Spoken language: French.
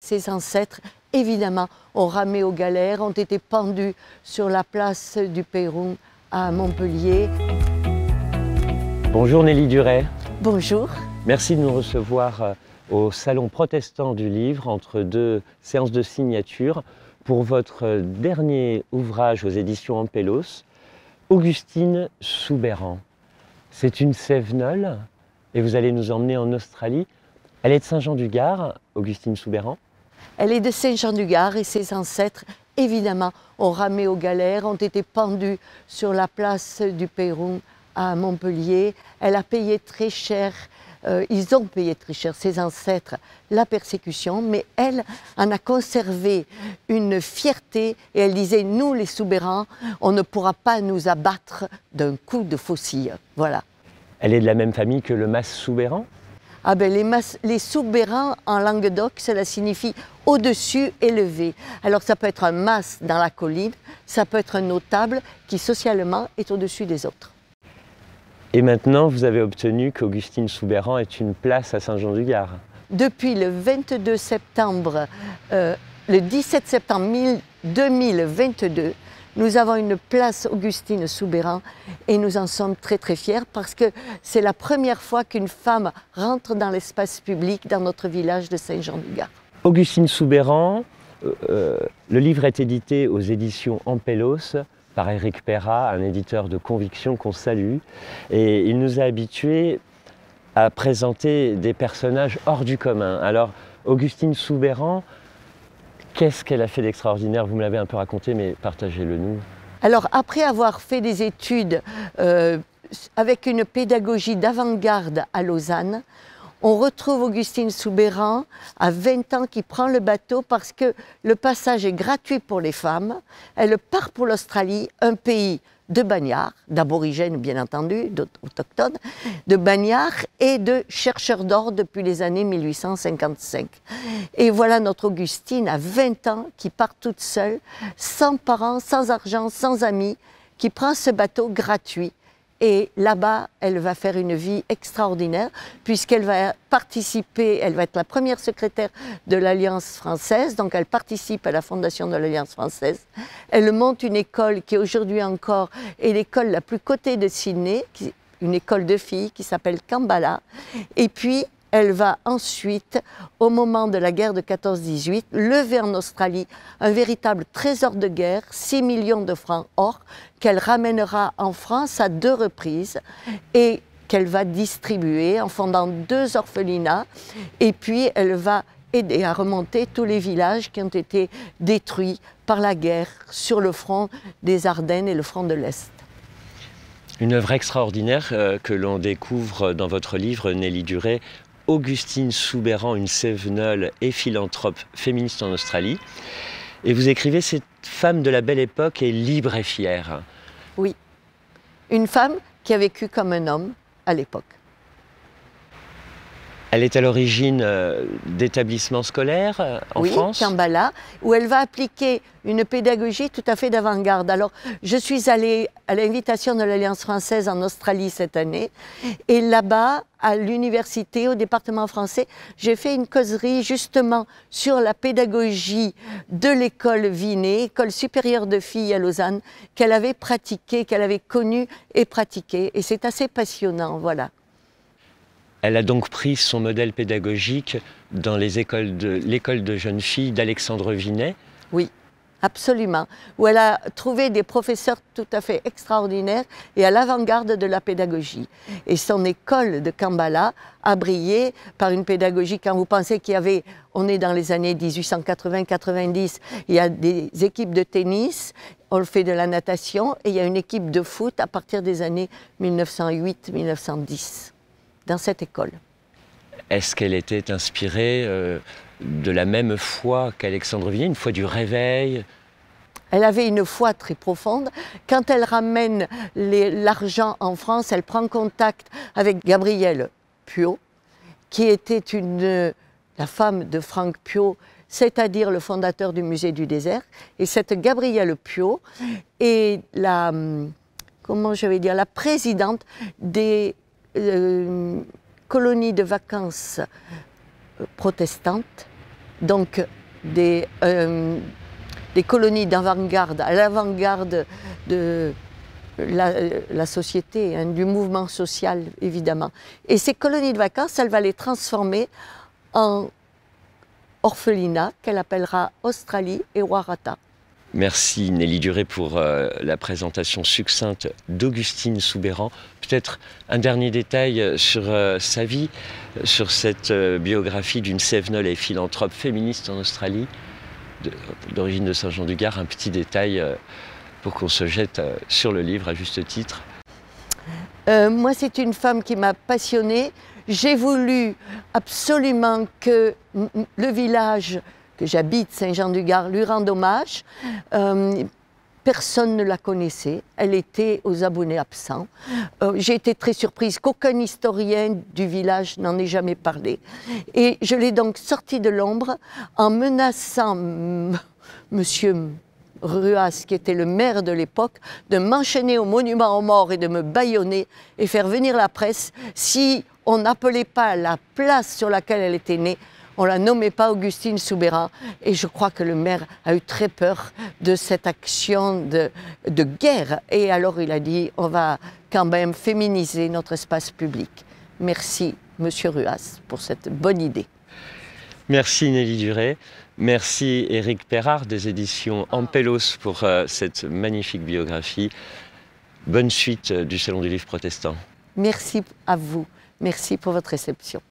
ses ancêtres, évidemment, ont ramé aux galères, ont été pendus sur la place du Peyron à Montpellier. Bonjour Nelly Duret. Bonjour. Merci de nous recevoir au Salon protestant du livre entre deux séances de signature pour votre dernier ouvrage aux éditions Ampélos, Augustine Soubeyran. C'est une Cévenole et vous allez nous emmener en Australie. Elle est de Saint-Jean-du-Gard, Augustine Soubeyran. Elle est de Saint-Jean-du-Gard et ses ancêtres, évidemment, ont ramé aux galères, ont été pendus sur la place du Peyron à Montpellier. Elle a payé très cher, ils ont payé très cher, ses ancêtres, la persécution, mais elle en a conservé une fierté et elle disait, nous les Soubeyran, on ne pourra pas nous abattre d'un coup de faucille. Voilà. Elle est de la même famille que le mas Soubeyran? Ah ben les Soubeyran en Languedoc, cela signifie au-dessus, élevé. Alors ça peut être un mas dans la colline, ça peut être un notable qui socialement est au-dessus des autres. Et maintenant, vous avez obtenu qu'Augustine Soubeyran ait une place à Saint-Jean-du-Gard. Depuis le 22 septembre, le 17 septembre 2022, nous avons une place Augustine Soubeyran et nous en sommes très très fiers parce que c'est la première fois qu'une femme rentre dans l'espace public dans notre village de Saint-Jean-du-Gard. Augustine Soubeyran, le livre est édité aux éditions Ampélos par Éric Perrat, un éditeur de conviction qu'on salue, et il nous a habitués à présenter des personnages hors du commun. Alors, Augustine Soubeyran, qu'est-ce qu'elle a fait d'extraordinaire? Vous me l'avez un peu raconté, mais partagez-le nous. Alors, après avoir fait des études avec une pédagogie d'avant-garde à Lausanne, on retrouve Augustine Soubeyran à 20 ans qui prend le bateau parce que le passage est gratuit pour les femmes. Elle part pour l'Australie, un pays de bagnards, d'aborigènes bien entendu, d'autochtones, de bagnards et de chercheurs d'or depuis les années 1855. Et voilà notre Augustine à 20 ans qui part toute seule, sans parents, sans argent, sans amis, qui prend ce bateau gratuit. Et là-bas, elle va faire une vie extraordinaire puisqu'elle va participer, elle va être la première secrétaire de l'Alliance française, donc elle participe à la fondation de l'Alliance française. Elle monte une école qui aujourd'hui encore est l'école la plus cotée de Sydney, une école de filles qui s'appelle Kambala. Et puis, elle va ensuite, au moment de la guerre de 14-18, lever en Australie un véritable trésor de guerre, 6 millions de francs or, qu'elle ramènera en France à 2 reprises et qu'elle va distribuer en fondant 2 orphelinats. Et puis, elle va aider à remonter tous les villages qui ont été détruits par la guerre sur le front des Ardennes et le front de l'Est. Une œuvre extraordinaire que l'on découvre dans votre livre, Nelly Duret, Augustine Soubeyran, une Cévenole et philanthrope féministe en Australie. Et vous écrivez, cette femme de la belle époque est libre et fière. Oui, une femme qui a vécu comme un homme à l'époque. Elle est à l'origine d'établissements scolaires en France. Oui, Kambala, où elle va appliquer une pédagogie tout à fait d'avant-garde. Alors, je suis allée à l'invitation de l'Alliance française en Australie cette année, et là-bas, à l'université, au département français, j'ai fait une causerie justement sur la pédagogie de l'école Vinet, école supérieure de filles à Lausanne, qu'elle avait pratiquée, qu'elle avait connue et pratiquée. Et c'est assez passionnant, voilà. Elle a donc pris son modèle pédagogique dans l'école de jeunes filles d'Alexandre Vinet. Oui, absolument. Où elle a trouvé des professeurs tout à fait extraordinaires et à l'avant-garde de la pédagogie. Et son école de Kambala a brillé par une pédagogie, quand vous pensez qu'il y avait, on est dans les années 1880-90, il y a des équipes de tennis, on fait de la natation et il y a une équipe de foot à partir des années 1908-1910. Dans cette école. Est-ce qu'elle était inspirée de la même foi qu'Alexandre Vinet, une foi du réveil? Elle avait une foi très profonde. Quand elle ramène l'argent en France, elle prend contact avec Gabrielle Piot, qui était la femme de Franck Piot, c'est-à-dire le fondateur du musée du désert. Et cette Gabrielle Piot est la présidente des colonies de vacances protestantes, donc des colonies d'avant-garde à l'avant-garde de la société, hein, du mouvement social, évidemment. Et ces colonies de vacances, elle va les transformer en orphelinat qu'elle appellera Australie et Waratah. Merci Nelly Duret pour la présentation succincte d'Augustine Soubeyran. Peut-être un dernier détail sur sa vie, sur cette biographie d'une Cévenole et philanthrope féministe en Australie, d'origine de Saint-Jean-du-Gard. Un petit détail pour qu'on se jette sur le livre à juste titre. Moi, c'est une femme qui m'a passionnée. J'ai voulu absolument que le village que j'habite, Saint-Jean-du-Gard, lui rende hommage. Personne ne la connaissait, elle était aux abonnés absents. J'ai été très surprise qu'aucun historien du village n'en ait jamais parlé. Et je l'ai donc sortie de l'ombre en menaçant Monsieur Ruas, qui était le maire de l'époque, de m'enchaîner au monument aux morts et de me bâillonner et faire venir la presse si on n'appelait pas la place sur laquelle elle était née. On ne la nommait pas Augustine Soubeyran et je crois que le maire a eu très peur de cette action de guerre. Et alors il a dit, on va quand même féminiser notre espace public. Merci, Monsieur Ruas, pour cette bonne idée. Merci Nelly Duret. Merci Éric Perrard des éditions Ampelos pour cette magnifique biographie. Bonne suite du Salon du Livre Protestant. Merci à vous. Merci pour votre réception.